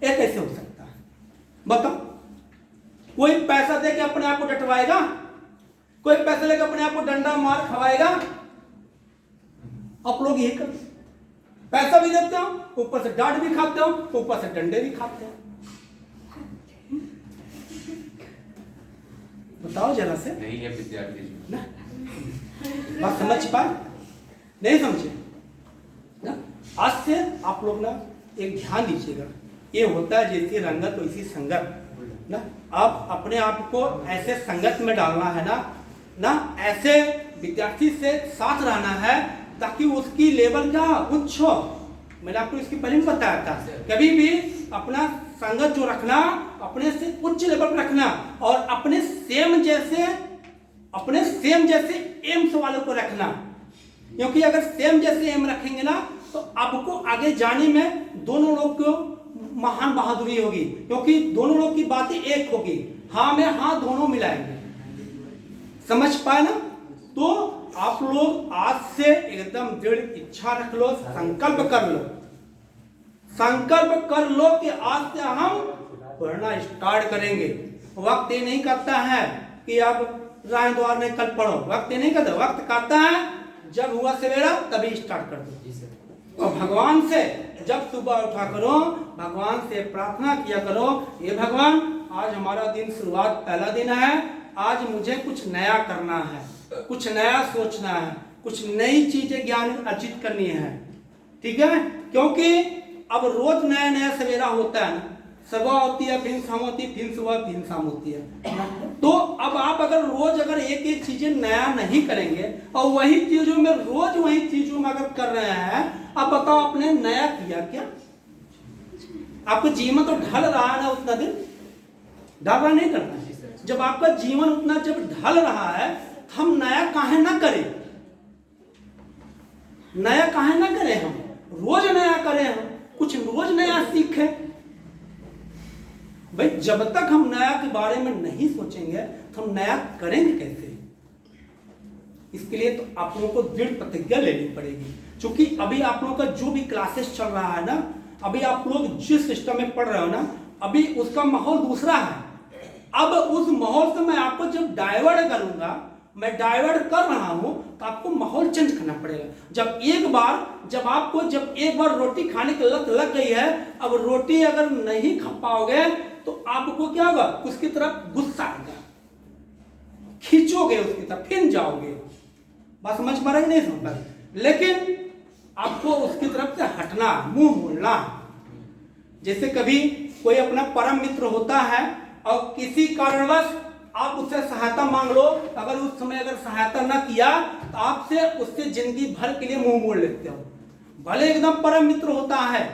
ये कैसे हो सकता है? बताओ। कोई पैसा देके अपने आप को डटवाएगा? कोई पैसे लेकर अपने आप को डंडा मार खवाएगा? आप लोग यही करते, पैसा भी देते हो, ऊपर से डांट भी खाते हो, ऊपर से डंडे भी खाते हो। बताओ जरा से। नहीं है विद्यार्थी जीवन ना बात समझ पाए? नहीं समझे ना? आज से आप लोग ना एक ध्यान दीजिएगा, ये होता है जैसी रंगत वैसी संगत ना। आप अपने आप को ऐसे संगत में डालना है ना ऐसे विद्यार्थी से साथ रहना है ताकि उसकी लेवल क्या उच्च हो। मैंने आपको इसकी पहले भी बताया था, कभी भी अपना संगत जो रखना अपने से उच्च लेवल पर रखना, और अपने सेम जैसे एम्स वालों को रखना। क्योंकि अगर सेम जैसे एम रखेंगे ना तो आपको आगे जाने में दोनों लोग को महान बहादुरी होगी, क्योंकि दोनों लोग की बातें एक होगी, हाँ में हाँ दोनों मिलाएंगे। समझ पाए ना? तो आप लोग आज से एकदम दृढ़ इच्छा रख लो, संकल्प कर लो कि आज से हम पढ़ना स्टार्ट करेंगे। वक्त ये नहीं करता है कि आप राह द्वार नहीं कल पढ़ो, वक्त ये नहीं करता, वक्त करता है जब हुआ सवेरा तभी स्टार्ट कर दो। और भगवान से जब सुबह उठा करो, भगवान से प्रार्थना किया करो, ये भगवान आज हमारा दिन शुरुआत पहला दिन है, आज मुझे कुछ नया करना है, कुछ नया सोचना है, कुछ नई चीजें ज्ञान अर्जित करनी है। ठीक है? क्योंकि अब रोज नया नया सवेरा होता है ना, सुबह होती है फिर शाम होती है, फिर सुबह फिर शाम होती है। तो अब आप अगर रोज अगर एक एक चीजें नया नहीं करेंगे और वही चीजों में रोज वही चीजों में अगर कर रहे हैं, अब बताओ आपने नया किया क्या? आपका जीवन तो ढल रहा है ना उतना दिन, ढलना नहीं करना है। जब आपका जीवन उतना जब ढल रहा है, हम नया काहे ना करें? नया काहे ना करें, हम रोज नया करें, हम कुछ रोज नया सीखें। भाई जब तक हम नया के बारे में नहीं सोचेंगे तो हम नया करेंगे कैसे? इसके लिए तो आप लोगों को दृढ़ प्रतिज्ञा लेनी पड़ेगी। क्योंकि अभी आप लोगों का जो भी क्लासेस चल रहा है ना, अभी आप लोग जिस सिस्टम में पढ़ रहे हो ना, अभी उसका माहौल दूसरा है। अब उस माहौल से मैं आपको जब डाइवर्ट करूंगा, मैं डाइवर्ट कर रहा हूं, तो आपको माहौल चेंज करना पड़ेगा। जब एक बार रोटी खाने की लत लग गई है, अब रोटी अगर नहीं खा पाओगे तो आपको क्या होगा? उसकी तरफ गुस्सा आएगा, खींचोगे उसकी तरफ, फिर जाओगे। बात समझ पा रहे नहीं समझ पा रहे? लेकिन आपको उसकी तरफ से हटना, मुंह मोड़ना। जैसे कभी कोई अपना परम मित्र होता है और किसी कारणवश आप उससे सहायता मांग लो, अगर उस समय अगर सहायता ना किया तो आपसे उससे जिंदगी भर के लिए मुंह मोड़ लेते हो। भले एकदम परम मित्र होता है,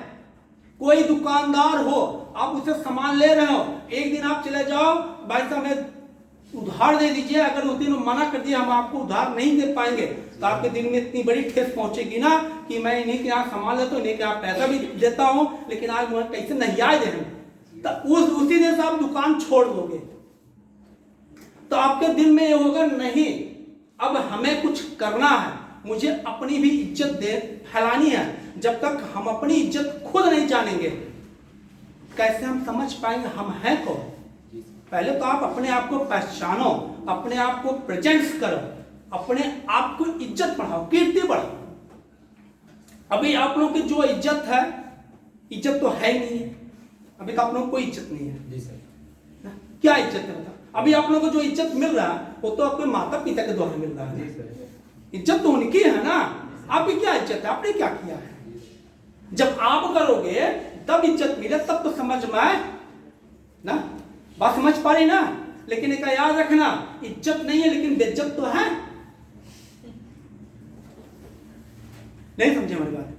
कोई दुकानदार हो, आप उससे सामान ले रहे हो, एक दिन आप चले जाओ, भाई साहब हमें उधार दे दीजिए, अगर उस दिन मना कर दिया हम आपको उधार नहीं दे पाएंगे, तो आपके दिल में इतनी बड़ी ठेस पहुंचेगी ना कि मैं इन्हीं के यहाँ सामान लेता हूँ, इन्हीं के यहाँ पैसा भी देता हूँ, लेकिन आज मुझे कैसे नहीं आए दे, तो उसी दिन से आप दुकान छोड़ दोगे। तो आपके दिल में ये होगा, नहीं अब हमें कुछ करना है, मुझे अपनी भी इज्जत फैलानी है। जब तक हम अपनी इज्जत खुद नहीं जानेंगे, कैसे हम समझ पाएंगे हम हैं कौन? पहले तो आप अपने आप को पहचानो, अपने आप को प्रेजेंट करो, अपने आप को इज्जत बढ़ाओ, कीर्ति बढ़ाओ। अभी आप लोगों की जो इज्जत है, इज्जत तो है नहीं है, अभी तो आप लोगों को कोई इज्जत नहीं है। जी सर। क्या इज्जत है बताओ? अभी आप लोगों को जो इज्जत मिल रहा है वो तो आपके माता पिता के द्वारा मिल रहा है। इज्जत तो उनकी है ना, आपकी क्या इज्जत है? आपने क्या किया है? जब आप करोगे तब इज्जत मिले, तब तो समझ में आए ना। बात समझ पा रही ना? लेकिन एक याद रखना, इज्जत नहीं है लेकिन बेइज्जत तो है। नहीं समझे हमारी बात?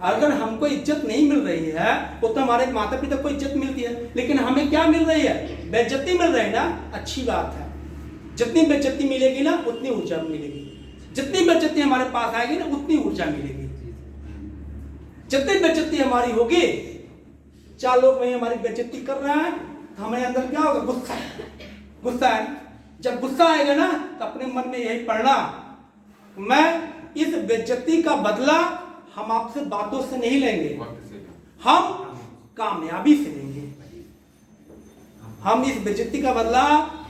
अगर हमको इज्जत नहीं मिल रही है, वो तो हमारे माता पिता को इज्जत मिलती है, लेकिन हमें क्या मिल रही है? बेइज्जती मिल रही है ना। अच्छी बात है, जितनी बेइज्जती मिलेगी ना उतनी ऊर्जा मिलेगी, जितनी बेइज्जती हमारे पास आएगी ना उतनी ऊर्जा मिलेगी। जितनी बेइज्जती हमारी होगी, 4 लोग वही हमारी बेइज्जती कर रहे हैं, तो हमारे अंदर क्या होगा? गुस्सा। गुस्सा है, जब गुस्सा आएगा ना तो अपने मन में यही पढ़ना, मैं इस बेइज्जती का बदला हम आपसे बातों से नहीं लेंगे, हम कामयाबी से लेंगे। हम इस बेइज्जती का बदला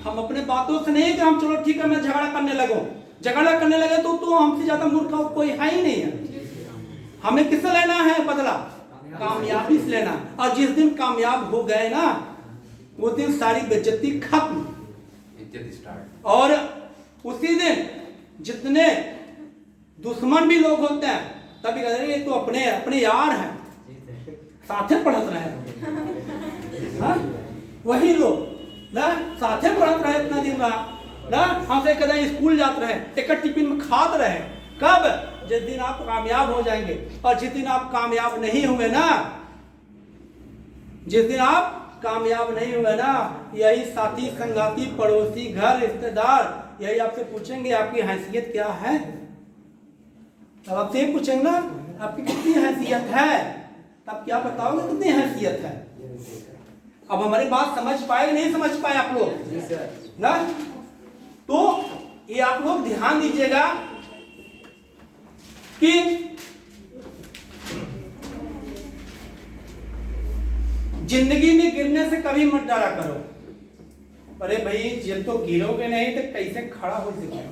हम अपने बातों से नहीं कि हम चलो ठीक है मैं झगड़ा करने लगे तो हमसे ज्यादा मूर्ख कोई है ही नहीं है। हमें किससे लेना है बदला? कामयाबी से लेना। और जिस दिन कामयाब हो गए ना, उस दिन सारी बेइज्जती खत्म, इज्जत स्टार्ट। और उसी दिन जितने दुश्मन भी लोग होते हैं तभी कहते हैं ये तो अपने यार हैं, साथे पढ़त रहे। हाँ? वही लोग ना साथे पढ़त रहे, इतना दिन रहा ना, हमसे कदा स्कूल जाते रहे, एक टिफिन में खाते रहे। कब? जिस दिन आप कामयाब हो जाएंगे। और जिस दिन आप कामयाब नहीं हुए ना, जिस दिन आप कामयाब नहीं हुए ना, यही साथी संगाती पड़ोसी घर रिश्तेदार यही आपसे पूछेंगे आपकी हैसियत क्या है। तब आपसे ये पूछेंगे ना आपकी कितनी हैसियत है, तब क्या बताओगे कितनी हैसियत है। अब हमारी बात समझ पाए नहीं समझ पाए आप लोग ना? तो ये आप लोग ध्यान दीजिएगा कि जिंदगी में गिरने से कभी मत डरा करो। अरे भाई जब तो गिरोगे नहीं तो कैसे खड़ा हो सकेगा?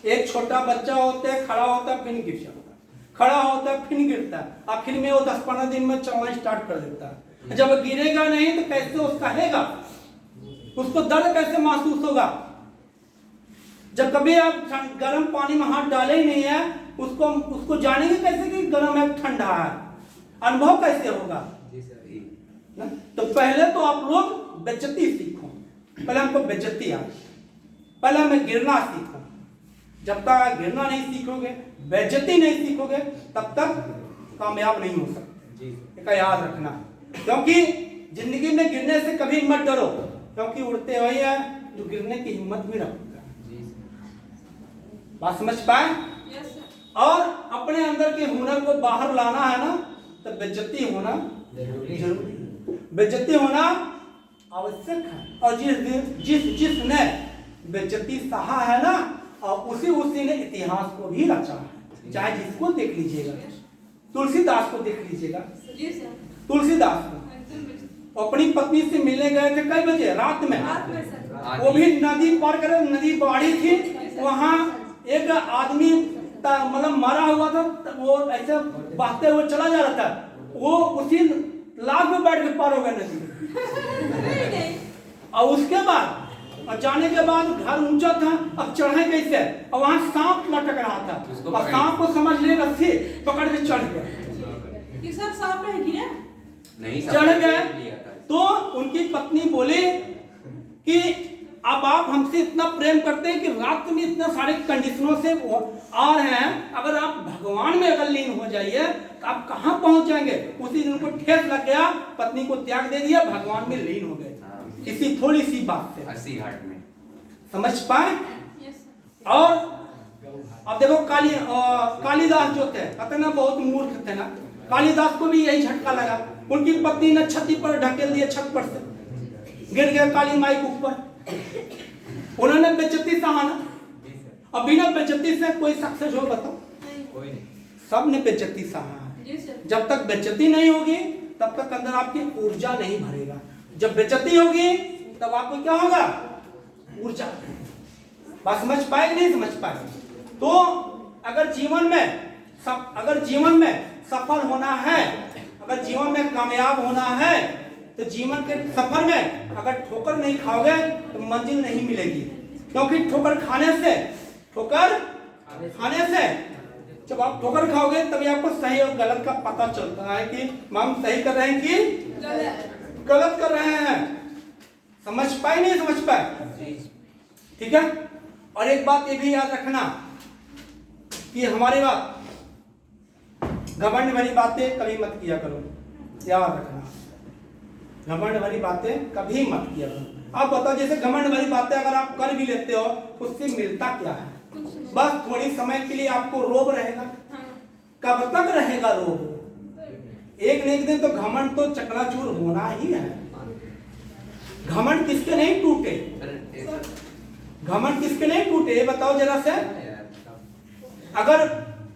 एक छोटा बच्चा होता है, खड़ा होता है फिर गिर जाता है, खड़ा होता है फिर गिरता है, आखिर में वो 10-15 दिन में चलना स्टार्ट कर देता है। जब गिरेगा नहीं तो कैसे वो कहेगा? उसको दर्द कैसे महसूस होगा? जब कभी आप गर्म पानी में हाथ डाले ही नहीं है, उसको जानेंगे कैसे कि गर्म है ठंडा है? अनुभव कैसे होगा? तो पहले तो आप लोग बेइज्जती सीखो, पहले हमको बेइज्जती आए, पहले हमें गिरना सीखो। जब तक गिरना नहीं सीखोगे, बेइज्जती नहीं सीखोगे, तब तक कामयाब नहीं हो सकते। इसका याद रखना, क्योंकि जिंदगी में गिरने से कभी मत डरो, क्योंकि उड़ते वही है जो गिरने की हिम्मत भी रखता है। बात समझ पाए? और अपने अंदर के हुनर को बाहर लाना है ना, तो बेइज्जती होना जरूरी, बेइज्जती होना आवश्यक है। और जिसने बेइज्जती सहा है ना, और उसी ने इतिहास को भी रचा है। चाहे जिसको देख लीजिएगा, तुलसीदास को देख लीजिएगा, तुलसीदास को अपनी पत्नी से मिलने गए थे कई बजे? रात में। वो भी नदी पार करे, नदी बाढ़ी थी, वहां एक आदमी मतलब मरा हुआ था, वो ऐसे बहते हुए चला जा रहा था, वो उसी लाख में बैठ के पार हो गया नदी। और उसके बाद और जाने के बाद घर ऊंचा था, अब चढ़े कैसे? और वहां सांप लटक रहा था, और सांप को समझ ले रस्सी पकड़ के चढ़ गया। ये सब सांप है गिरा? नहीं, चढ़ गए तो उनकी पत्नी बोली कि अब आप हमसे इतना प्रेम करते हैं कि रात में इतना सारे कंडीशनों से आ रहे हैं, अगर आप भगवान में अगर लीन हो जाइए तो आप कहाँ पहुंच जाएंगे? उसी दिन उनको ठेस लग गया, पत्नी को त्याग दे दिया, भगवान में लीन हो गए किसी थोड़ी सी बात से। 80 घाट में समझ पाए? और अब देखो कालिदास जो थे, कहते ना बहुत मूर्ख थे ना, कालिदास को भी यही झटका लगा। उनकी पत्नी ने छती पर ढकेल दिया, छत पर से गिर गया काली माई के ऊपर। उन्होंने बेइज्जती सहा ना। अब बिना बेइज्जती से कोई सक्सेस हो बताओ? कोई नहीं। सब ने बेइज्जती सहा है। जब तक बेइज्जती नहीं होगी तब तक अंदर आपकी ऊर्जा नहीं भरेगा। जब बेइज्जती होगी तब आपको क्या होगा? ऊर्जा। बात समझ पाए कि नहीं समझ पाए? तो अगर जीवन में सफल होना है, अगर जीवन में कामयाब होना है, तो जीवन के सफर में अगर ठोकर नहीं खाओगे तो मंजिल नहीं मिलेगी। क्योंकि ठोकर खाने से जब आप ठोकर खाओगे तभी आपको सही और गलत का पता चलता है कि हम सही कर रहे हैं कि गलत कर रहे हैं। समझ पाए नहीं समझ पाए? ठीक है। और एक बात ये भी याद रखना कि हमारी बात घमंड भरी बातें कभी मत किया करो, याद रखना। घमंड भरी बातें कभी मत किया करो। आप बताओ, जैसे घमंड भरी बातें अगर आप कर भी लेते हो, उससे मिलता क्या है? बस थोड़ी समय के लिए आपको रोब रहेगा। कब तक रहेगा रोब? एक न एक दिन तो घमंड तो चकनाचूर होना ही है। घमंड किसके नहीं टूटे? घमंड किसके नहीं टूटे ये बताओ जरा से। अगर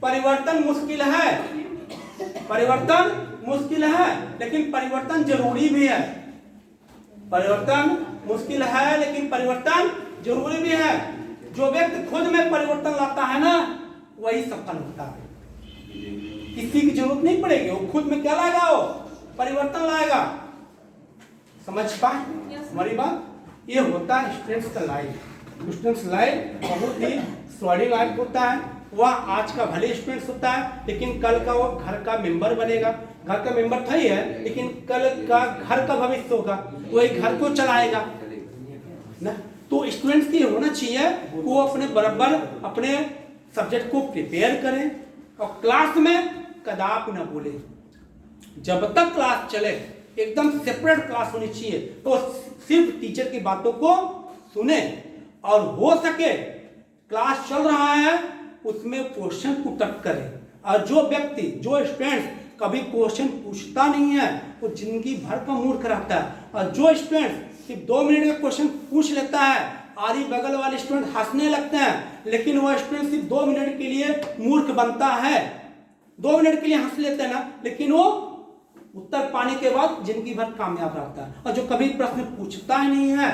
परिवर्तन मुश्किल है, लेकिन परिवर्तन जरूरी भी है। परिवर्तन मुश्किल है लेकिन परिवर्तन जरूरी भी है। जो व्यक्ति खुद में परिवर्तन लाता है ना, वही सफल होता है। किसी की जरूरत नहीं पड़ेगी, वो खुद में क्या लाएगा? वो परिवर्तन लाएगा। समझ पाए हमारी बात? ये होता है स्टूडेंट्स का लाइफ। स्टूडेंट्स लाइफ बहुत ही स्वर्णिम लाइफ होता है। वह आज का भले स्टूडेंट्स होता है, लेकिन कल का वो घर का मेंबर बनेगा। घर का मेंबर था ही है, लेकिन कल का घर का भविष्य होगा, वही घर को चलाएगा ना। तो स्टूडेंट्स की होना चाहिए वो अपने बराबर अपने सब्जेक्ट को प्रिपेयर करें और क्लास में कदापि न बोले। जब तक क्लास चले एकदम सेपरेट क्लास होनी चाहिए, तो सिर्फ टीचर की बातों को सुने और हो सके क्लास चल रहा है उसमें क्वेश्चन पुट अप करें। और जो व्यक्ति जो स्टूडेंट कभी क्वेश्चन पूछता नहीं है वो जिंदगी भर का मूर्ख रहता है। और जो स्टूडेंट सिर्फ 2 मिनट का क्वेश्चन पूछ लेता है, आरी बगल वाले स्टूडेंट हंसने लगते हैं, लेकिन वह स्टूडेंट सिर्फ 2 मिनट के लिए मूर्ख बनता है। 2 मिनट के लिए हंस लेते हैं ना, लेकिन वो उत्तर पाने के बाद जिंदगी भर कामयाब रहता है। और जो कभी प्रश्न पूछता ही नहीं है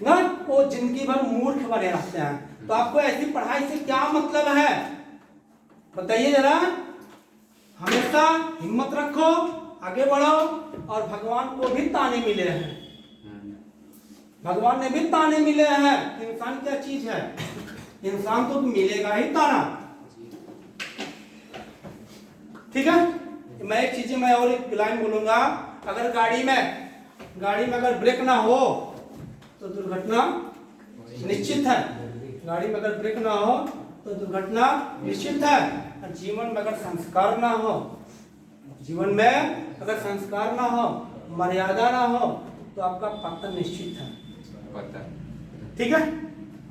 ना, वो जिंदगी भर मूर्ख बने रहते हैं। तो आपको ऐसी पढ़ाई से क्या मतलब है बताइए जरा। हमेशा हिम्मत रखो, आगे बढ़ो। और भगवान को भी ताने मिले हैं, भगवान ने भी ताने मिले हैं। इंसान क्या चीज है? इंसान तो मिलेगा ही ताना। ठीक है। मैं एक चीज मैं और एक लाइन बोलूंगा। अगर गाड़ी में अगर ब्रेक ना हो तो दुर्घटना निश्चित है। गाड़ी में अगर ब्रेक ना हो तो दुर्घटना निश्चित है। और जीवन में अगर संस्कार ना हो, मर्यादा ना हो, तो आपका पतन निश्चित है। ठीक है।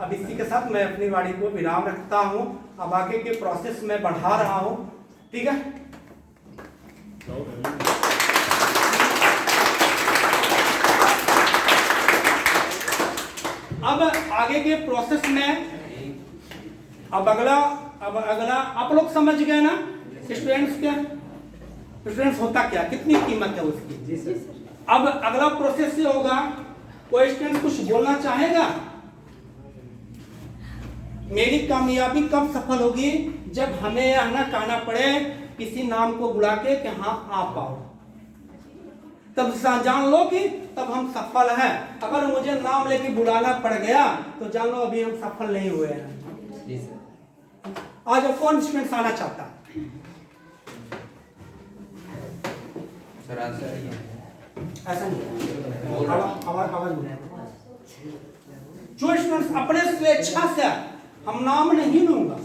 अब इसी के साथ मैं अपनी वाणी को विराम रखता हूँ। अब आगे के प्रोसेस में बढ़ा रहा हूं, ठीक है। अब आगे के प्रोसेस में अब अगला आप लोग समझ गए ना स्टूडेंट्स क्या, स्टूडेंट्स होता क्या, कितनी कीमत है उसकी। जी सर। अब अगला प्रोसेस ये होगा, कोई स्टूडेंट कुछ बोलना चाहेगा। मेरी कामयाबी कब सफल होगी, जब हमें यह ना कहना पड़े किसी नाम को बुला के कि हाँ आप आओ, तब जान लो कि तब हम सफल हैं। अगर मुझे नाम लेके बुलाना पड़ गया तो जान लो अभी हम सफल नहीं हुए हैं। जी सर। आज कौन स्टूडेंट आना चाहता है? सर आंसर ऐसा नहीं, आवाज जो स्टूडेंट्स अपने स्वेच्छा से, हम नाम नहीं लूंगा,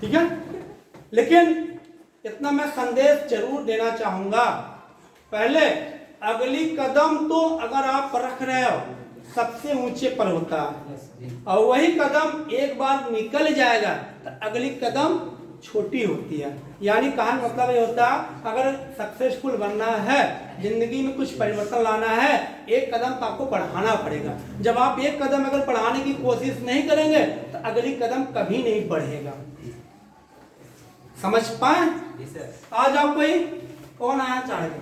ठीक है, लेकिन इतना मैं संदेश जरूर देना चाहूंगा। पहले अगली कदम तो अगर आप रख रहे हो सबसे ऊंचे पर होता है, और वही कदम एक बार निकल जाएगा तो अगली कदम छोटी होती है। यानी कहने का मतलब ये होता है, अगर सक्सेसफुल बनना है, जिंदगी में कुछ परिवर्तन लाना है, एक कदम तो आपको बढ़ाना पड़ेगा। जब आप एक कदम अगर बढ़ाने की कोशिश नहीं करेंगे तो अगली कदम कभी नहीं बढ़ेगा। समझ पाए? जी सर। आज आप कोई कौन आया चाहेगा?